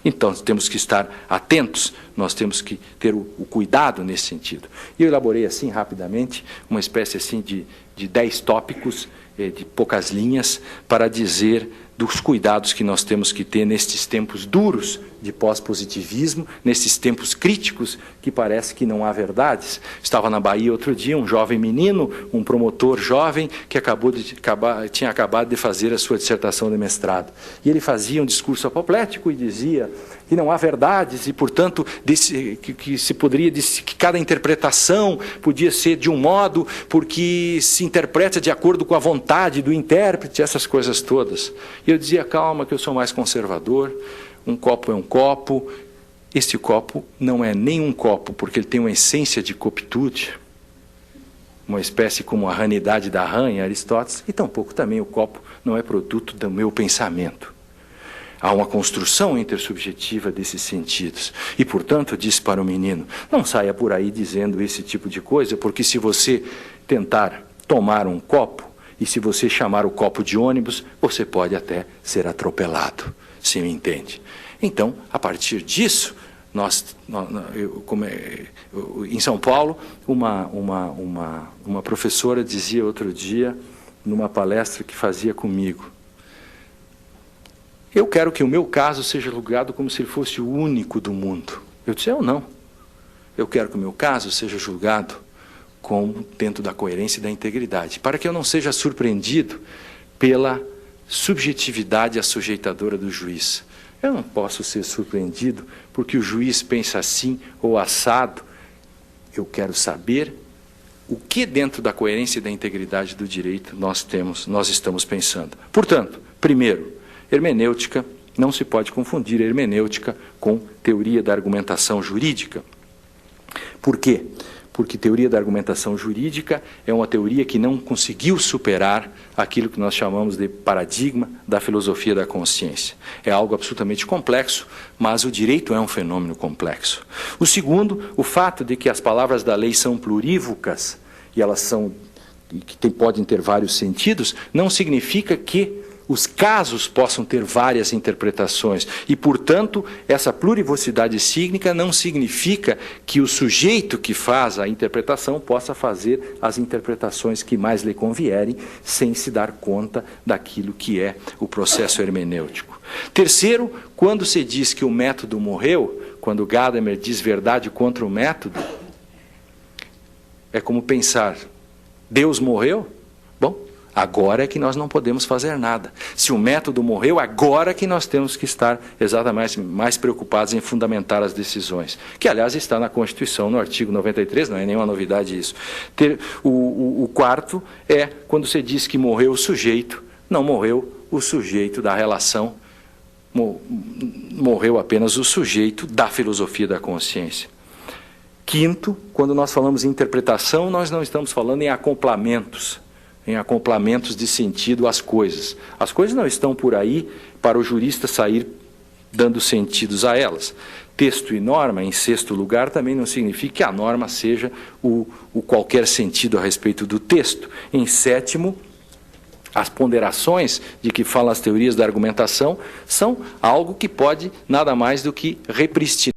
Então, temos que estar atentos, nós temos que ter o cuidado nesse sentido. E eu elaborei assim, rapidamente, uma espécie assim de 10 tópicos, de poucas linhas, para dizer dos cuidados que nós temos que ter nestes tempos duros de pós-positivismo, nesses tempos críticos que parece que não há verdades. Estava na Bahia outro dia um jovem menino, um promotor jovem, que tinha acabado de fazer a sua dissertação de mestrado. E ele fazia um discurso apoplético e dizia que não há verdades e, portanto, que cada interpretação podia ser de um modo, porque se interpreta de acordo com a vontade do intérprete, essas coisas todas. E eu dizia, calma, que eu sou mais conservador, um copo é um copo, este copo não é nem um copo, porque ele tem uma essência de copitude, uma espécie como a ranidade da rã em Aristóteles, e tampouco também o copo não é produto do meu pensamento. Há uma construção intersubjetiva desses sentidos. E, portanto, eu disse para o menino, não saia por aí dizendo esse tipo de coisa, porque se você tentar tomar um copo, e se você chamar o copo de ônibus, você pode até ser atropelado, se me entende. Então, a partir disso, em São Paulo, uma professora dizia outro dia, numa palestra que fazia comigo, eu quero que o meu caso seja julgado como se ele fosse o único do mundo. Eu disse, eu não. Eu quero que o meu caso seja julgado como dentro da coerência e da integridade, para que eu não seja surpreendido pela subjetividade assujeitadora do juiz. Eu não posso ser surpreendido porque o juiz pensa assim ou assado. Eu quero saber o que dentro da coerência e da integridade do direito nós estamos pensando. Portanto, primeiro, hermenêutica, não se pode confundir hermenêutica com teoria da argumentação jurídica. Por quê? Porque teoria da argumentação jurídica é uma teoria que não conseguiu superar aquilo que nós chamamos de paradigma da filosofia da consciência. É algo absolutamente complexo, mas o direito é um fenômeno complexo. O segundo, o fato de que as palavras da lei são plurívocas, e elas podem ter vários sentidos, não significa que os casos possam ter várias interpretações. E, portanto, essa plurivocidade sígnica não significa que o sujeito que faz a interpretação possa fazer as interpretações que mais lhe convierem, sem se dar conta daquilo que é o processo hermenêutico. Terceiro, quando se diz que o método morreu, quando Gadamer diz verdade contra o método, é como pensar, Deus morreu? Bom, agora é que nós não podemos fazer nada. Se o método morreu, agora é que nós temos que estar exatamente mais preocupados em fundamentar as decisões. Que, aliás, está na Constituição, no artigo 93, não é nenhuma novidade isso. O quarto é quando você diz que morreu o sujeito, não morreu o sujeito da relação, morreu apenas o sujeito da filosofia da consciência. Quinto, quando nós falamos em interpretação, nós não estamos falando em acoplamentos de sentido às coisas. As coisas não estão por aí para o jurista sair dando sentidos a elas. Texto e norma, em sexto lugar, também não significa que a norma seja o qualquer sentido a respeito do texto. Em sétimo, as ponderações de que falam as teorias da argumentação são algo que pode nada mais do que repristinar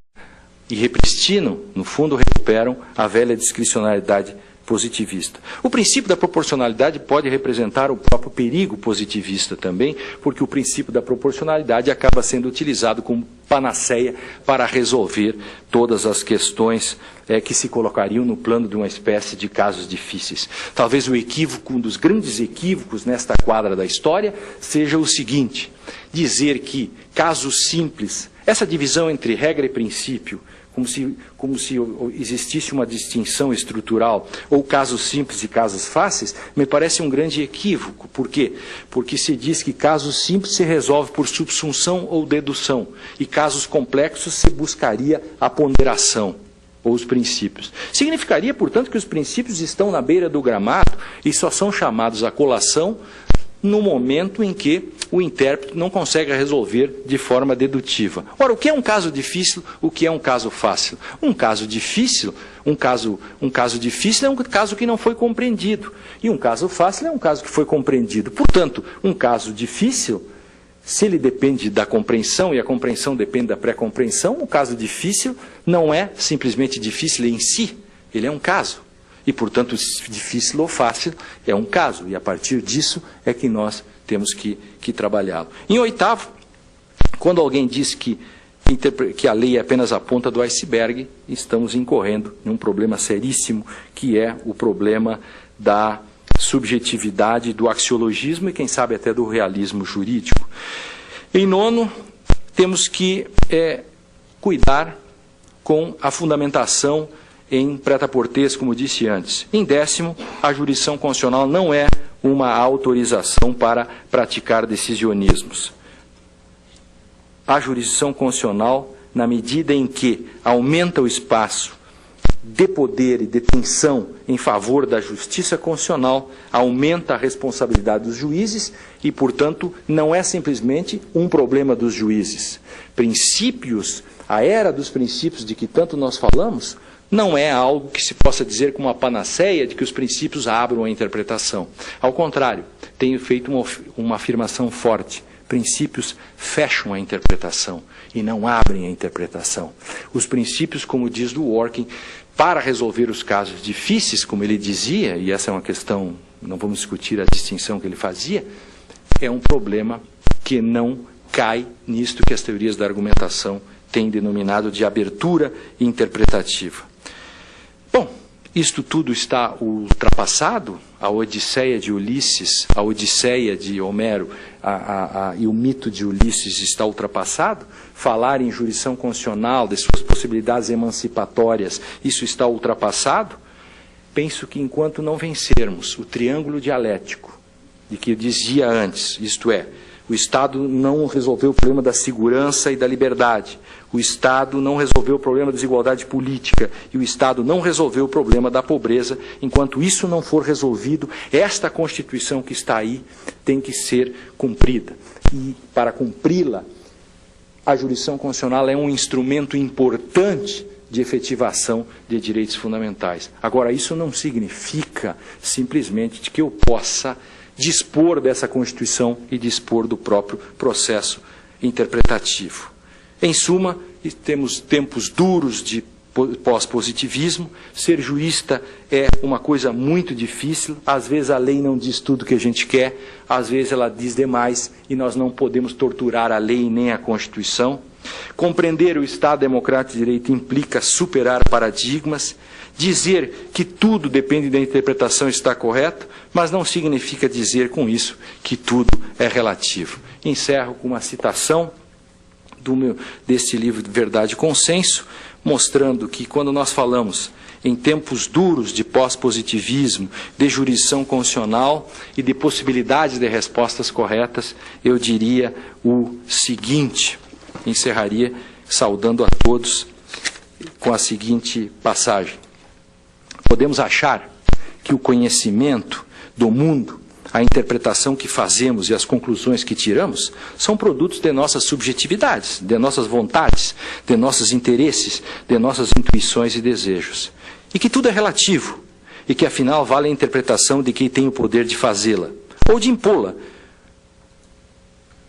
e repristinam, no fundo recuperam a velha discricionalidade positivista. O princípio da proporcionalidade pode representar o próprio perigo positivista também, porque o princípio da proporcionalidade acaba sendo utilizado como panaceia para resolver todas as questões que se colocariam no plano de uma espécie de casos difíceis. Talvez o equívoco, um dos grandes equívocos nesta quadra da história, seja o seguinte: dizer que casos simples, essa divisão entre regra e princípio, como se existisse uma distinção estrutural, ou casos simples e casos fáceis, me parece um grande equívoco. Por quê? Porque se diz que casos simples se resolve por subsunção ou dedução, e casos complexos se buscaria a ponderação, ou os princípios. Significaria, portanto, que os princípios estão na beira do gramado e só são chamados à colação no momento em que o intérprete não consegue resolver de forma dedutiva. Ora, o que é um caso difícil, o que é um caso fácil? Um caso difícil é um caso que não foi compreendido. E um caso fácil é um caso que foi compreendido. Portanto, um caso difícil, se ele depende da compreensão e a compreensão depende da pré-compreensão, o caso difícil não é simplesmente difícil em si, ele é um caso. E, portanto, difícil ou fácil é um caso, e a partir disso é que nós temos que trabalhá-lo. Em oitavo, quando alguém diz que a lei é apenas a ponta do iceberg, estamos incorrendo em um problema seríssimo, que é o problema da subjetividade, do axiologismo e, quem sabe, até do realismo jurídico. Em nono, temos que cuidar com a fundamentação em prêt-à-porter, como disse antes. Em décimo, a jurisdição constitucional não é uma autorização para praticar decisionismos. A jurisdição constitucional, na medida em que aumenta o espaço de poder e detenção em favor da justiça constitucional, aumenta a responsabilidade dos juízes e, portanto, não é simplesmente um problema dos juízes. Princípios, a era dos princípios de que tanto nós falamos, não é algo que se possa dizer como uma panaceia de que os princípios abram a interpretação. Ao contrário, tenho feito uma afirmação forte. Princípios fecham a interpretação e não abrem a interpretação. Os princípios, como diz Dworkin, para resolver os casos difíceis, como ele dizia, e essa é uma questão, não vamos discutir a distinção que ele fazia, é um problema que não cai nisto que as teorias da argumentação têm denominado de abertura interpretativa. Bom, isto tudo está ultrapassado, a Odisseia de Ulisses, a Odisseia de Homero e o mito de Ulisses está ultrapassado, falar em jurisdição constitucional, de suas possibilidades emancipatórias, isso está ultrapassado. Penso que enquanto não vencermos o triângulo dialético, de que eu dizia antes, isto é, o Estado não resolveu o problema da segurança e da liberdade. O Estado não resolveu o problema da desigualdade política. E o Estado não resolveu o problema da pobreza. Enquanto isso não for resolvido, esta Constituição que está aí tem que ser cumprida. E, para cumpri-la, a jurisdição constitucional é um instrumento importante de efetivação de direitos fundamentais. Agora, isso não significa simplesmente de que eu possa dispor dessa Constituição e dispor do próprio processo interpretativo. Em suma, temos tempos duros de pós-positivismo. Ser juísta é uma coisa muito difícil. Às vezes a lei não diz tudo o que a gente quer, às vezes ela diz demais e nós não podemos torturar a lei nem a Constituição. Compreender o Estado Democrático de Direito implica superar paradigmas. Dizer que tudo depende da interpretação está correto, mas não significa dizer com isso que tudo é relativo. Encerro com uma citação deste livro de Verdade e Consenso, mostrando que quando nós falamos em tempos duros de pós-positivismo, de jurisdição constitucional e de possibilidades de respostas corretas, eu diria o seguinte, encerraria saudando a todos com a seguinte passagem. Podemos achar que o conhecimento do mundo, a interpretação que fazemos e as conclusões que tiramos são produtos de nossas subjetividades, de nossas vontades, de nossos interesses, de nossas intuições e desejos. E que tudo é relativo, e que afinal vale a interpretação de quem tem o poder de fazê-la, ou de impô-la,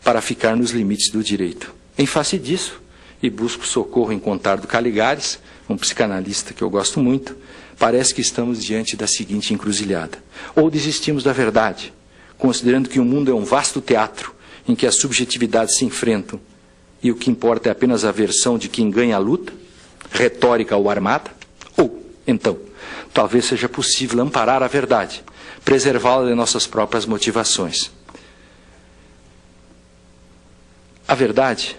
para ficar nos limites do direito. Em face disso, e busco socorro em Contardo Caligares, um psicanalista que eu gosto muito, parece que estamos diante da seguinte encruzilhada. Ou desistimos da verdade, considerando que o mundo é um vasto teatro em que as subjetividades se enfrentam e o que importa é apenas a versão de quem ganha a luta, retórica ou armada, ou, então, talvez seja possível amparar a verdade, preservá-la de nossas próprias motivações. A verdade,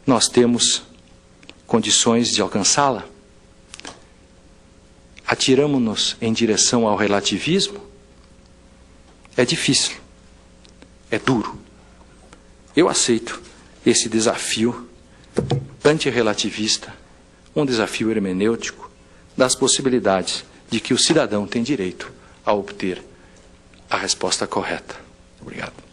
nós temos condições de alcançá-la? Atiramos-nos em direção ao relativismo? É difícil, é duro. Eu aceito esse desafio antirrelativista, um desafio hermenêutico das possibilidades de que o cidadão tem direito a obter a resposta correta. Obrigado.